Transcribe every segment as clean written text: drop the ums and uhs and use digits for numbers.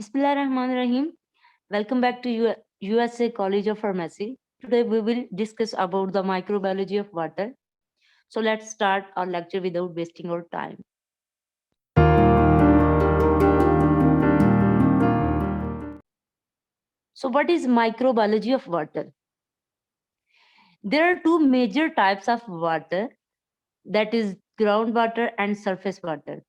Bismillahirrahmanirrahim. Welcome back to USA College of Pharmacy. Today we will discuss about the microbiology of water. So let's start our lecture without wasting our time. So what is microbiology of water? There are two major types of water, that is groundwater and surface water.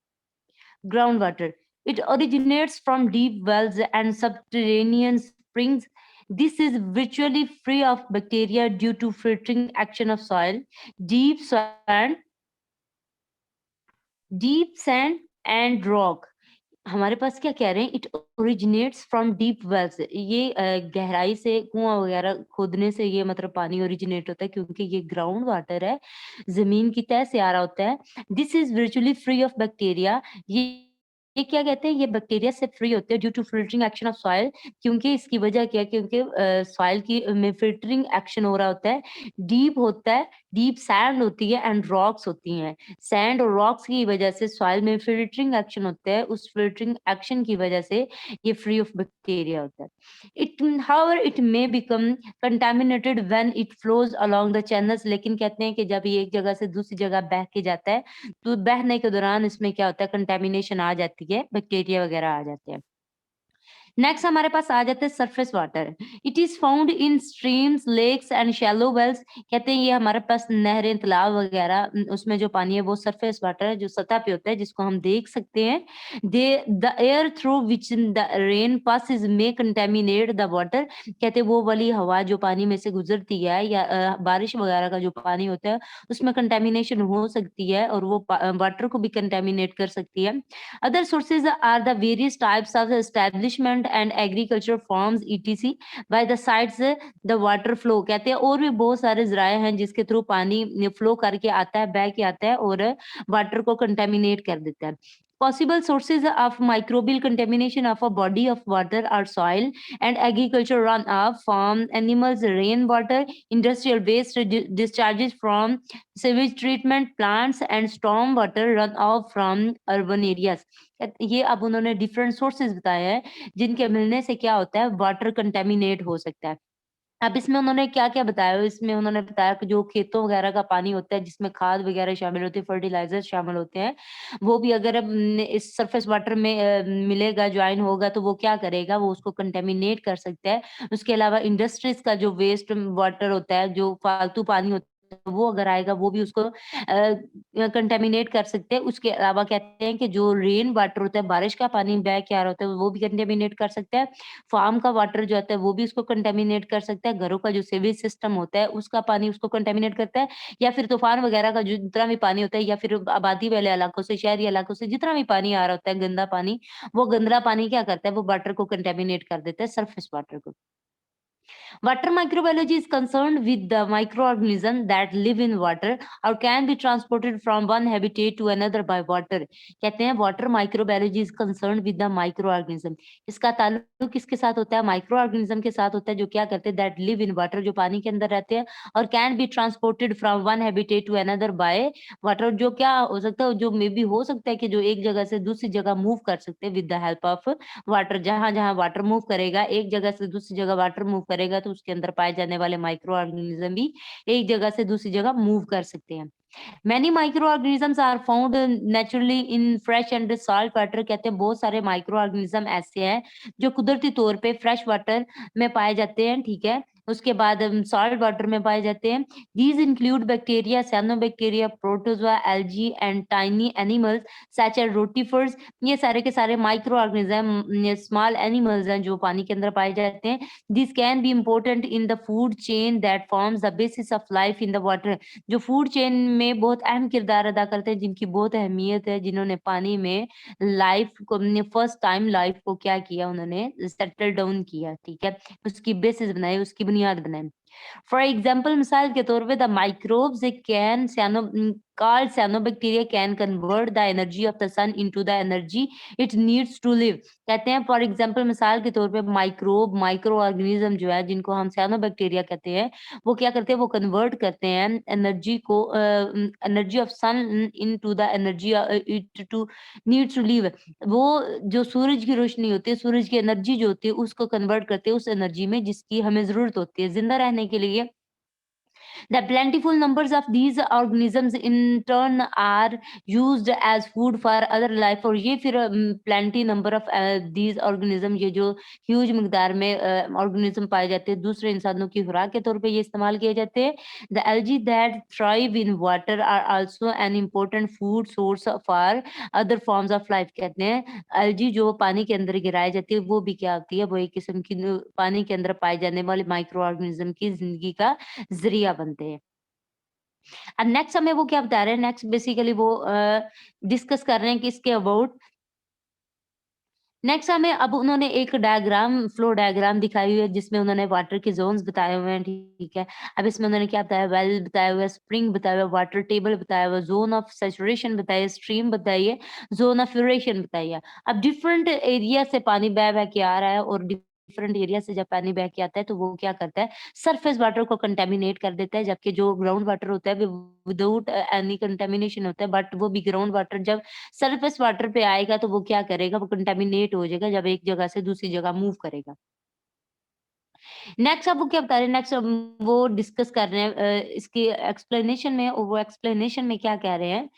Groundwater. It originates from deep wells and subterranean springs. This is virtually free of bacteria due to filtering action of soil. Deep sand, deep sand and rock. हमारे पास क्या कह रहे हैं, it originates from deep wells. ये गहराई से कुआं वगैरह खोदने से ये मतलब पानी ओरिजिनेट होता है, क्योंकि ये ग्राउंड वाटर है, जमीन की तह से आ रहा होता है। This is virtually free of bacteria. ये क्या कहते हैं, ये बैक्टीरिया से फ्री होते हैं due to filtering action of soil. क्योंकि इसकी वजह क्या है, क्योंकि सॉइल की में फिल्टरिंग एक्शन हो रहा होता है। डीप होता है, डीप सैंड होती है एंड रॉक्स होती हैं। सैंड और रॉक्स की वजह से सॉइल में फिल्टरिंग एक्शन होता है। उस फिल्टरिंग एक्शन की वजह से ये फ्री ऑफ बैक्टीरिया होता है। It however it may become contaminated when it flows along the channels. लेकिन कहते हैं कि जब ये एक जगह से दूसरी जगह बह के जाता है, तो बहने के दौरान इसमें क्या होता है, कंटामिनेशन आ जाती है, बैक्टीरिया वगैरह आ जाते हैं। नेक्स्ट हमारे पास आ जाते हैं surface water. It is found in streams, lakes and shallow wells. कहते हैं ये हमारे पास नहरें, तालाब वगैरह, उसमें जो पानी है वो सरफेस वाटर है, जो सतह पे होता है, जिसको हम देख सकते हैं। They the air through which the rain passes may contaminate the water. कहते हैं वो वाली हवा जो पानी में से गुजरती है, या बारिश वगैरह का जो पानी होता है, उसमें कंटेमिनेशन हो सकती है और वो वाटर को भी कंटेमिनेट कर सकती है। Other sources are the various types of establishment and agriculture farms etc. by the sides the water flow। कहते हैं और भी बहुत सारे जराए हैं जिसके थ्रू पानी फ्लो करके आता है, बह के आता है और वाटर को कंटेमिनेट कर देता है। Possible sources of microbial contamination of a body of water are soil and agriculture runoff, farm animals, rainwater, industrial waste discharges from sewage treatment plants and storm water runoff from urban areas। ये अब उन्होंने different sources बताए हैं जिनके मिलने से क्या होता है, वाटर कंटेमिनेट हो सकता है। अब इसमें उन्होंने क्या-क्या बताया, इसमें उन्होंने बताया कि जो खेतों वगैरह का पानी होता है जिसमें खाद वगैरह शामिल होती है, फर्टिलाइजर शामिल होते हैं, वो भी अगर इस सरफेस वाटर में मिलेगा, जॉइन होगा, तो वो क्या करेगा, वो उसको कंटेमिनेट कर सकता है। उसके अलावा इंडस्ट्रीज का जो वेस्ट वाटर होता है, जो फालतू पानी होता है, वो अगर आएगा वो भी उसको कंटेमिनेट कर सकते हैं। उसके अलावा कहते हैं कि जो रेन वाटर होता है, बारिश का पानी बह के आ रहा होता है, वो भी कंटेमिनेट कर सकता है। फार्म का वाटर जो आता है वो भी उसको कंटेमिनेट कर सकता है। घरों का जो सीवेज सिस्टम होता है उसका पानी उसको कंटेमिनेट करता है, या फिर तूफान वगैरह का जो जितना भी पानी होता है, या फिर आबादी वाले इलाकों से, शहरी इलाकों से जितना भी पानी आ रहा होता है, गंदा पानी, वो गंदा पानी क्या करता है, वो वाटर को कंटेमिनेट कर देता है, सरफेस वाटर को। Water microbiology is concerned with the microorganisms that live in water or can be transported from one habitat to another by water। कहते हैं water microbiology is concerned with the microorganism। इसका ताल्लुक किसके साथ होता है, micro organism के साथ होता है, जो क्या करते हैं, that live in water, जो पानी के अंदर रहते हैं, और can be transported from one habitat to another by water, जो क्या हो सकता है, जो मे बी हो सकता है कि जो एक जगह से दूसरी जगह मूव कर सकते हैं with the help of water. जहाँ-जहाँ वाटर मूव करेगा, एक जगह से दूसरी जगह वाटर मूव करेगा, तो उसके अंदर पाए जाने वाले माइक्रो ऑर्गेनिज्म भी एक जगह से दूसरी जगह मूव कर सकते हैं। Many microorganisms are found naturally in fresh and salt water। कहते हैं बहुत सारे माइक्रो ऑर्गेनिज्म ऐसे हैं जो कुदरती तौर पे फ्रेश वाटर में पाए जाते हैं, ठीक है। उसके बाद सॉल्ट वाटर में पाए जाते हैं। These include bacteria, cyanobacteria, protozoa, algae and tiny animals such as rotifers। ये सारे के सारे माइक्रो ऑर्गेनिज्म स्मॉल एनिमल्स हैं जो पानी के अंदर पाए जाते हैं। This can be important in the food chain that forms the basis of life in the water. जो फूड चेन में बहुत अहम किरदार अदा करते हैं, जिनकी बहुत अहमियत है, जिन्होंने पानी में लाइफ को फर्स्ट टाइम लाइफ को क्या किया, उन्होंने सेटल डाउन किया, ठीक है, उसकी बेसिस बनाई, उसकी बुनियाद बनाई। फॉर एग्जाम्पल मिसाल के तौर पे the microbes can called cyanobacteria can convert the energy of the sun into the energy it needs to live। कहते हैं फॉर एग्जाम्पल मिसाल के तौर पे माइक्रोब माइक्रो ऑर्गेनिज्म जो है जिनको हम साइनोबैक्टीरिया कहते हैं, वो क्या करते हैं, वो कन्वर्ट करते हैं एनर्जी को energy of sun into the energy it to needs to live. वो जो सूरज की रोशनी होती है, सूरज की एनर्जी जो होती है उसको कन्वर्ट करते हैं उस एनर्जी में जिसकी हमें ज़रूरत होती है ज़िंदा रहने के लिए। The plentiful numbers of these organisms in turn are used as food for other life। और ये फिर plenty number of these organism, ये जो huge मिकदार में organism पाए जाते हैं दूसरे इंसानों की खुराक के तौर पे ये इस्तेमाल किए जाते हैं। The algae that thrive in water are also an important food source for other forms of life। कहते हैं algae जो पानी के अंदर गिराई जाती है वो भी क्या होती है, वो एक किस्म की पानी के अंदर पाए जाने वाले माइक्रो ऑर्गेनिज्म की जिंदगी का ज़रिया बनते हैं। अब नेक्स्ट हमें वो क्या बता रहे हैं, नेक्स्ट बेसिकली वो डिस्कस कर रहे हैं कि इसके अबाउट नेक्स्ट हमें अब उन्होंने एक डायग्राम फ्लो डायग्राम दिखाई हुई है जिसमें उन्होंने वाटर के ज़ोन्स बताए हुए हैं, ठीक है। अब इसमें उन्होंने क्या बताया, वेल बताया हुआ है, स्प्रिंग बताया हुआ है, वाटर टेबल बताया हुआ है, ज़ोन ऑफ सैचुरेशन बताई है, स्ट्रीम बताई है, ज़ोन ऑफ फ्यूरेशन बताई है। अब डिफरेंट एरिया से पानी बह-बह के आ रहा है और डिफरेंट एरिया से जब पानी बह के आता है तो वो क्या करता है, सरफेस वाटर को कंटामिनेट कर देता है, जबकि जो ग्राउंड वाटर होता है वो विदाउट एनी कंटामिनेशन होता है, बट वो भी ग्राउंड वाटर जब सरफेस वाटर पे आएगा तो वो क्या करेगा, वो कंटामिनेट हो जाएगा जब एक जगह से दूसरी जगह मूव करेगा। नेक्स्ट अब वो क्या बता रहे हैं, नेक्स्ट वो डिस्कस कर रहे हैं इसकी एक्सप्लेनेशन में, और वो एक्सप्लेनेशन में क्या कह रहे हैं,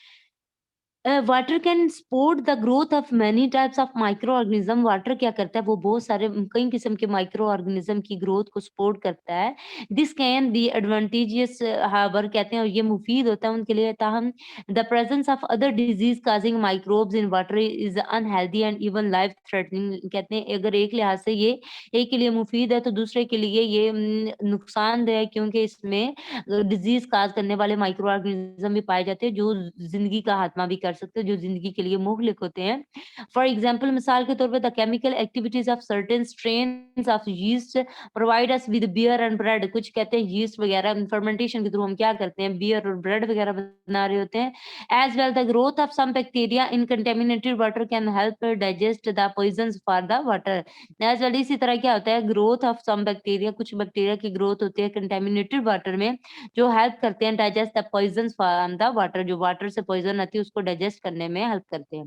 water can support the growth of many types of micro organism. Water क्या करता है, वो बहुत सारे कई किस्म के माइक्रो ऑर्गेनिज्म की ग्रोथ को सपोर्ट करता है। दिस कैन बी एडवांटेजियस हावर, कहते हैं और ये मुफीद होता है उनके लिए, ताहम the presence of other disease causing microbes in water is unhealthy and even life threatening. कहते हैं अगर एक लिहाज से ये एक के लिए मुफीद है तो दूसरे के लिए ये नुकसानदेह है, क्योंकि इसमें डिजीज काज करने वाले माइक्रो ऑर्गेनिज्म भी पाए जाते हैं जो जिंदगी का खात्मा भी कर सकते हैं, जो जिंदगी के लिए मुहलिक होते हैं। फॉर एग्जाम्पल मिसाल के तौर पर the chemical activities of certain strains of yeast provide us with beer and bread. कुछ कहते हैं यीस्ट वगैरह फर्मेंटेशन के थ्रू हम क्या करते हैं, बियर और ब्रेड वगैरह बना रहे होते हैं। As well the growth of some bacteria in contaminated water can help digest the poisons for the water. As well इसी तरह क्या होता है, ग्रोथ ऑफ सम बैक्टीरिया, कुछ बैक्टीरिया की ग्रोथ होती है कंटेमिनेटेड वाटर में जो हेल्प करते हैं digest the poison from the water, जो वाटर से पॉइजन आती है उसको डाइजेस्ट करने में हेल्प करते हैं।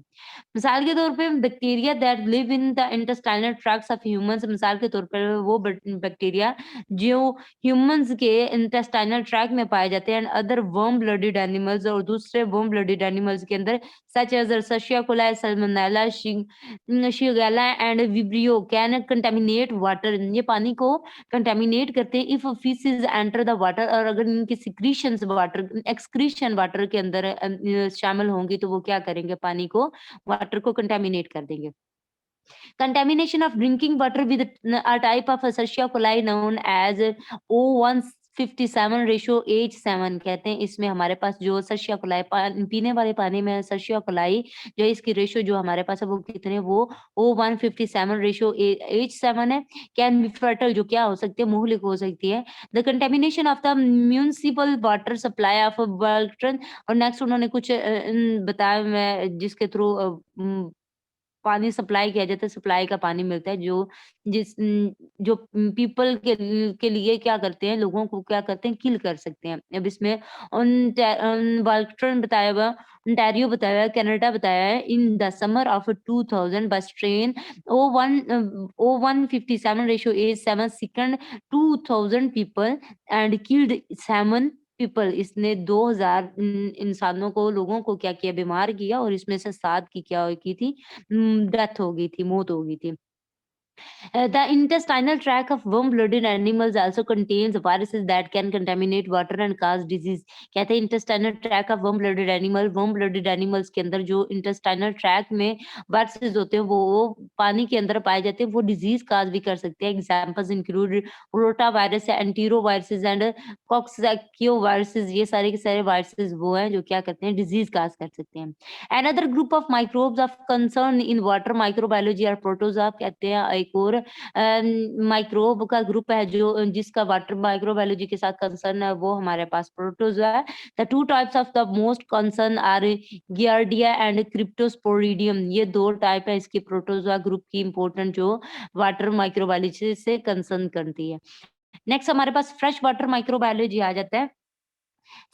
मिसाल के तौर पे bacteria that live in the intestinal tracts of humans, मिसाल के तौर पर वो बैक्टीरिया जो ह्यूमंस के इंटेस्टाइनल ट्रैक में पाए जाते हैं, and other warm blooded animals, और दूसरे वर्म ब्लडेड एनिमल्स के अंदर such as Escherichia coli, Salmonella, Shigella and Vibrio can contaminate water. ये पानी को कंटामिनेट करते हैं if faeces enter the water, और अगर इनकी सिक्रीशंस वाटर एक्सक्रीशन वाटर के अंदर शामिल होंगी तो वो क्या करेंगे, पानी को वाटर को कंटामिनेट कर देंगे। Contamination of drinking water with a type of Escherichia coli known as O157 ratio H7, कहते हैं इसमें हमारे पास जो Escherichia coli पीने वाले पानी में Escherichia coli जो इसकी रेशियो जो हमारे पास है वो कितने, वो O157 रेशियो H7 है। कैन बी फर्टल, जो क्या हो सकती है, मुहलिक हो सकती है। The contamination of the municipal water supply of Walkerton, और नेक्स्ट उन्होंने कुछ बताया मैं जिसके थ्रू पानी सप्लाई किया जाता है, सप्लाई का पानी मिलता है जो पीपल के लिए क्या करते हैं, लोगों को क्या करते हैं, किल कर सकते हैं। अब इसमें वाल्टन बताया हुआ, ओंटारियो बताया हुआ है, कनाडा बताया है, in the summer of 2000 bus train O157 ratio is 7 second 2000 people and killed 7 people. इसने 2000 इंसानों को, लोगों को क्या किया, बीमार किया, और इसमें से 7 की क्या की थी, डेथ हो गई थी, मौत हो गई थी। The intestinal tract of warm-blooded animals also contains viruses that can contaminate water and cause disease। कहते हैं intestinal tract of warm-blooded animals के अंदर जो intestinal tract में viruses होते हैं वो पानी के अंदर पाए जाते हैं, वो disease cause भी कर सकते हैं। Examples include rotavirus, enteroviruses and coccidioviruses। ये सारे के सारे viruses वो हैं जो क्या करते हैं, disease cause कर सकते हैं। Another group of microbes of concern in water microbiology are protozoa। कहते हैं एक और माइक्रोब का ग्रुप है जो जिसका वाटर माइक्रोबायोलॉजी के साथ कंसर्न है, वो हमारे पास प्रोटोजोआ है। The two types of the most concern are giardia and cryptosporidium. ये 2 टाइप है इसकी प्रोटोजोआ ग्रुप की इम्पोर्टेंट जो वाटर माइक्रोबायोलॉजी से कंसर्न करती है। नेक्स्ट हमारे पास फ्रेश वाटर माइक्रोबायोलॉजी आ जाता है।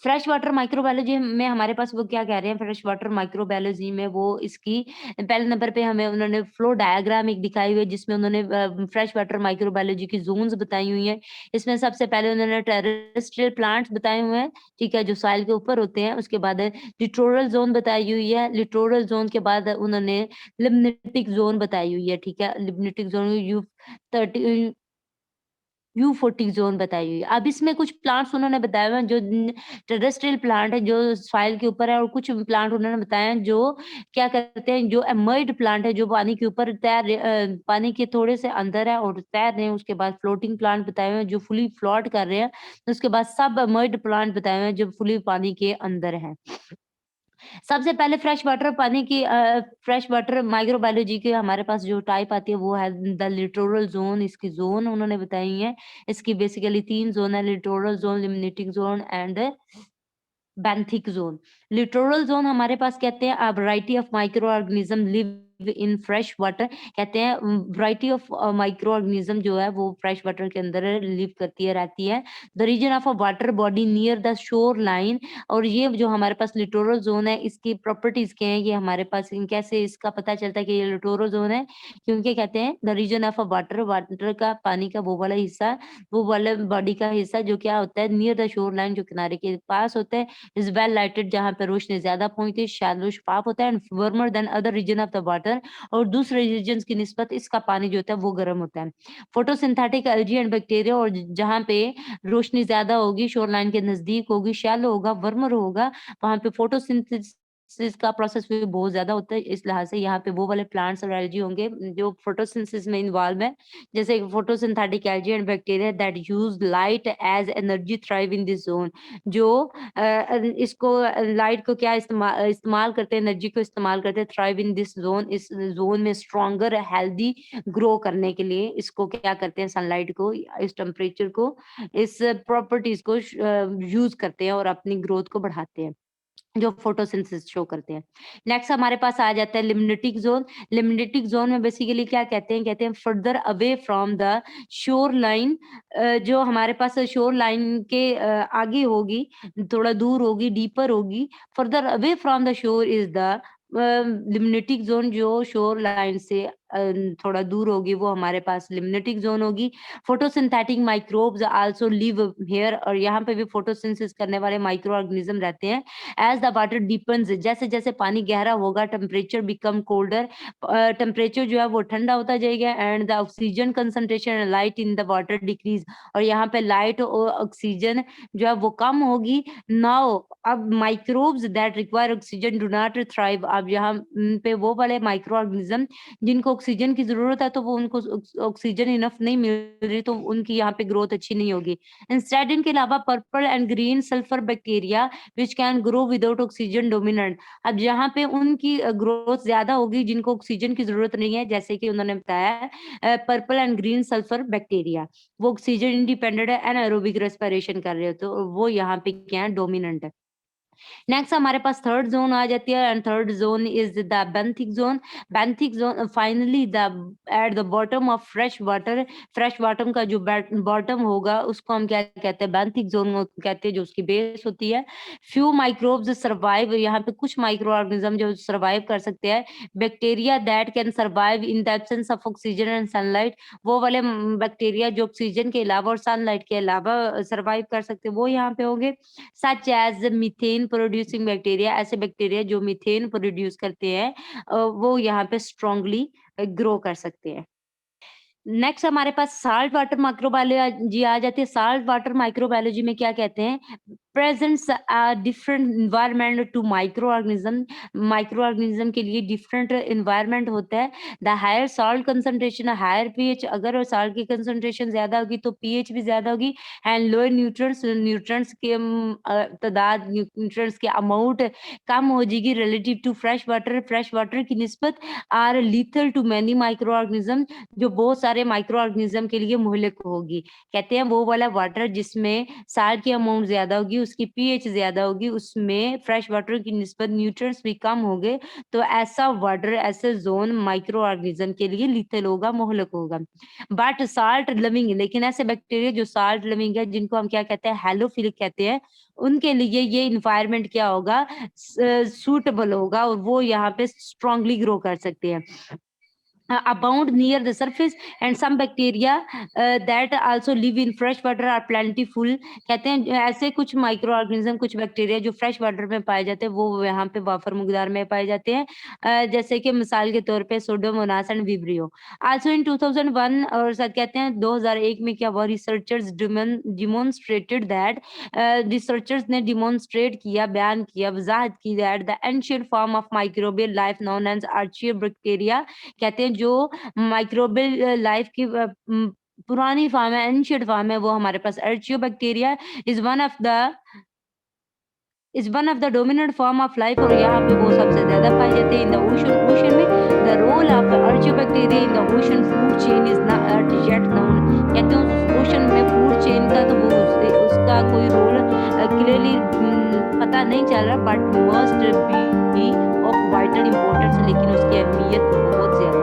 फ्रेश वाटर माइक्रोबायोलॉजी में हमारे पास वो क्या कह रहे हैं, फ्रेश वाटर माइक्रोबायोलॉजी में वो इसकी पहले नंबर पे हमें उन्होंने फ्लो डायग्राम एक दिखाई हुई है जिसमें उन्होंने फ्रेश वाटर माइक्रोबायोलॉजी की ज़ोन्स बताई हुई हैं। इसमें सबसे पहले उन्होंने टेरेस्ट्रियल प्लांट्स बताए हुए हैं, ठीक है, जो सॉइल के ऊपर होते हैं। उसके बाद लिटोरल ज़ोन बताई हुई है। लिटोरल ज़ोन के बाद उन्होंने लिम्नेटिक ज़ोन बताई हुई है, ठीक है। Limnetic zone you 30 euphotic zone बताई हुई है। अब इसमें कुछ प्लांट्स उन्होंने बताए हुए हैं जो टेरेस्ट्रियल प्लांट है जो सॉइल के ऊपर है, और कुछ प्लांट उन्होंने बताए हैं जो क्या करते हैं, जो एमर्ज्ड प्लांट है जो पानी के ऊपर पानी के थोड़े से अंदर है और तैर रहे हैं। उसके बाद फ्लोटिंग प्लांट बताए हुए हैं जो फुली फ्लोट कर रहे हैं। उसके बाद सबमर्ज्ड प्लांट बताए हुए हैं जो फुली पानी के अंदर हैं। सबसे पहले फ्रेश वाटर पानी की फ्रेश वाटर माइक्रोबायोलॉजी के हमारे पास जो टाइप आती है वो है द लिटोरल ज़ोन। इसकी ज़ोन उन्होंने बताई है। इसकी बेसिकली 3 ज़ोन है, littoral zone, limnetic zone and benthic zone. Littoral zone हमारे पास कहते हैं a variety of micro organism live in fresh water. कहते हैं वैरायटी ऑफ माइक्रो ऑर्गेनिज्म जो है वो फ्रेश वाटर के अंदर लिव करती है, रहती है। The region of a water body near the shore line. और ये जो हमारे पास लिटोरल ज़ोन है इसकी प्रॉपर्टीज़ क्या है, ये हमारे पास कैसे इसका पता चलता है कि ये लिटोरल ज़ोन है, क्योंकि कहते हैं the region of a water, water का पानी का वो वाला हिस्सा, वो वाला बॉडी का हिस्सा जो क्या होता है नियर द शोर लाइन, जो किनारे के पास होता है, इज़ वेल लाइटेड, जहाँ पे रोशनी ज़्यादा पहुँचती है, शैलो शफ़ाफ होता है and warmer than other region of the water. और दूसरे रीजन्स की निस्बत इसका पानी जो होता है वो गर्म होता है। फोटोसिंथेटिक एल्गी एंड बैक्टीरिया, और जहाँ पे रोशनी ज़्यादा होगी, शोर लाइन के नज़दीक होगी, शैलो होगा, वार्मर होगा, वहाँ पे फोटोसिंथेसिस का प्रोसेस भी बहुत ज़्यादा होता है। इस लिहाज से यहाँ पे वो वाले प्लांट्स और एल्गी होंगे जो फोटोसिंथेसिस में इन्वॉल्व है। जैसे photosynthetic algae and bacteria that use light as energy thrive in this zone. जो इसको लाइट को क्या इस्तेमाल करते हैं, एनर्जी को इस्तेमाल करते हैं थ्राइव इन दिस ज़ोन, इस ज़ोन में स्ट्रॉन्गर हेल्दी ग्रो करने के लिए इसको क्या करते हैं, सनलाइट को, इस टेम्परेचर को, इस प्रॉपर्टीज़ को यूज़ करते हैं और अपनी ग्रोथ को बढ़ाते हैं, जो फोटोसिंथेसिस शो करते हैं। नेक्स्ट हमारे पास आ जाता है लिम्नेटिक ज़ोन। लिम्नेटिक ज़ोन में बेसिकली क्या कहते हैं further away from the shore line. जो हमारे पास शोर लाइन के आगे होगी, थोड़ा दूर होगी, डीपर होगी, further away from the shore is the limnetic zone. जो शोर लाइन से थोड़ा दूर होगी वो हमारे पास लिम्नेटिक ज़ोन होगी। Photosynthetic microbes also live here, और यहाँ पे भी फोटोसिंथेसिस करने वाले माइक्रो ऑर्गेनिज्म रहते हैं। एज़ द वाटर डीपन्स, जैसे-जैसे पानी गहरा होगा, टेम्परेचर बिकम कोल्डर, टेम्परेचर जो है वो ठंडा होता जाएगा and the oxygen concentration and light in the water decrease, और यहाँ पे लाइट और ऑक्सीजन जो है वो कम होगी। नाउ अब microbes that require oxygen do not thrive. अब यहाँ पे वो वाले माइक्रो ऑर्गेनिज्म जिनको ऑक्सीजन की ज़रूरत है, तो वो उनको ऑक्सीजन इनफ नहीं मिल रही, तो उनकी यहाँ पे ग्रोथ अच्छी नहीं होगी। इंस्टेड इनके अलावा purple and green sulphur bacteria which can grow without oxygen dominant. अब जहाँ पे उनकी ग्रोथ ज़्यादा होगी जिनको ऑक्सीजन की ज़रूरत नहीं है, जैसे कि उन्होंने बताया purple and green sulphur bacteria, वो ऑक्सीजन इंडिपेंडेंट है, एनाएरोबिक रेस्पिरेशन कर रहे हो, तो वो यहाँ पे क्या है, डोमिनेंट है। नेक्स्ट हमारे पास थर्ड ज़ोन आ जाती है and third zone is the benthic zone. Benthic zone finally the at the bottom of fresh water, fresh water का जो बॉटम होगा उसको हम क्या कहते हैं, बेंथिक ज़ोन कहते हैं, जो उसकी बेस होती है। फ्यू माइक्रोब्स सर्वाइव, यहाँ पे कुछ माइक्रो ऑर्गेनिज्म जो सर्वाइव कर सकते हैं। Bacteria that can survive in the absence of oxygen and sunlight, वो वाले बैक्टीरिया जो ऑक्सीजन के अलावा और सनलाइट के अलावा सर्वाइव कर सकते हैं, वो यहाँ पे होंगे। Such as methane producing bacteria, ऐसे बैक्टीरिया जो मीथेन प्रोड्यूस करते हैं, वो यहाँ पे स्ट्रांगली ग्रो कर सकते हैं। नेक्स्ट हमारे पास साल्ट वाटर माइक्रोबायोलॉजी आ जाती है। साल्ट वाटर माइक्रोबायोलॉजी में क्या कहते हैं, presents different environment to microorganism के लिए डिफरेंट एनवायरनमेंट होता है। The higher salt concentration, higher pH, अगर सॉल्ट की कंसंट्रेशन ज्यादा होगी तो पीएच भी ज्यादा होगी। एंड लोअर न्यूट्रिएंट्स के तादाद, न्यूट्रिएंट्स के अमाउंट कम हो जाएगी रिलेटिव टू फ्रेश वाटर की निस्बत are lethal to many micro organism, जो बहुत सारे माइक्रो ऑर्गेनिज्म के लिए मुहलिक होगी। कहते हैं वो वाला वाटर जिसमें साल्ट की अमाउंट ज्यादा होगी, उसकी पीएच ज्यादा होगी, उसमें फ्रेश वाटर की निस्बत न्यूट्रिएंट्स भी कम होंगे, तो ऐसा वाटर, ऐसे जोन माइक्रो ऑर्गेनिज्म के लिए लीथल होगा, मुहलिक होगा। बट साल्ट लविंग, लेकिन ऐसे बैक्टीरिया जो साल्ट लविंग है, जिनको हम क्या कहते हैं, हेलोफिलिक कहते हैं, उनके लिए ये इन्वायरमेंट क्या होगा, सूटेबल होगा, और वो यहाँ पे स्ट्रांगली ग्रो कर सकते हैं। Abound near the surface and some bacteria that also live in fresh water are plentiful। कहते हैं ऐसे कुछ माइक्रो ऑर्गेनिज्म, कुछ बैक्टीरिया जो फ्रेश वाटर में पाए जाते हैं, वो यहाँ पे वाफर मकदार में पाए जाते हैं। जैसे कि मिसाल के तौर पे Pseudomonas and Vibrio. Also in 2001, और साथ कहते हैं 2001 में क्या हुआ, रिसर्चर्स डिमोन्स्ट्रेटेड दैट, रिसर्चर्स ने डिमोन्स्ट्रेट किया, बयान किया, वजाहत की that the ancient form of microbial life known as archaebacteria, कहते हैं जो माइक्रोबियल लाइफ की पुरानी फॉर्म है, एंशिएंट फॉर्म है, वो हमारे पास archaebacteria is one of the dominant form of life, और यहाँ पे वो सबसे ज्यादा पाए जाते हैं इन द ओशन में। The role of archaebacteria in the ocean food chain is not yet known, कहते हैं उस ओशन में फूड चेन का तो वो उसका कोई रोल क्लियरली पता नहीं चल रहा, but must be of vital importance, लेकिन उसकी अहमियत बहुत ज्यादा